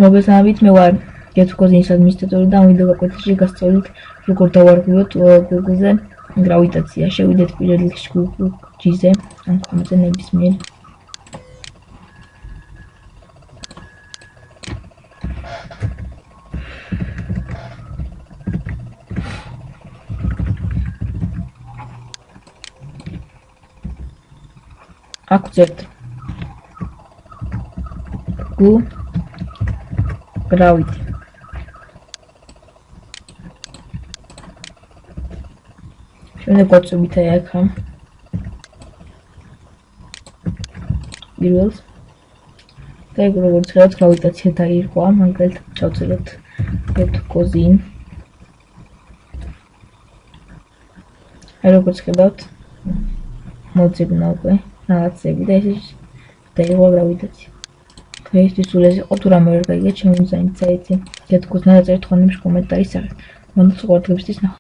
მოგესალმებით, მე ვარ გეთუქოზინის ადმინისტრატორი და ამ ვიდეო გაკვეთილში გასწავლით როგორ დავარღვიოთ Google-ზე გრავიტაცია. შევიდეთ პირველ რიგში Google G-ზე, ან კომზე ნებისმიერ. აქ ვწერთ Google Gravity. შემდეგ გვაწვევით აქ პირველს და ეგ როგორც ხედავთ გრავიტაცია დაირღვა, მაგალითად ჩავწეროთ გეთუქოზინ. როგორც ხედავთ მოძებნა უკვე რაღაცები და ეს დაირღვა გრავიტაცია. დღეისთვის სულ ეს იყო, თუ რამე ვერ გაიგეთ, შემიძლია წაიწი გეთუქოზინად დაწერთ ხონიმში კომენტარის სახით. მოდით უყურებთ ნახევარს.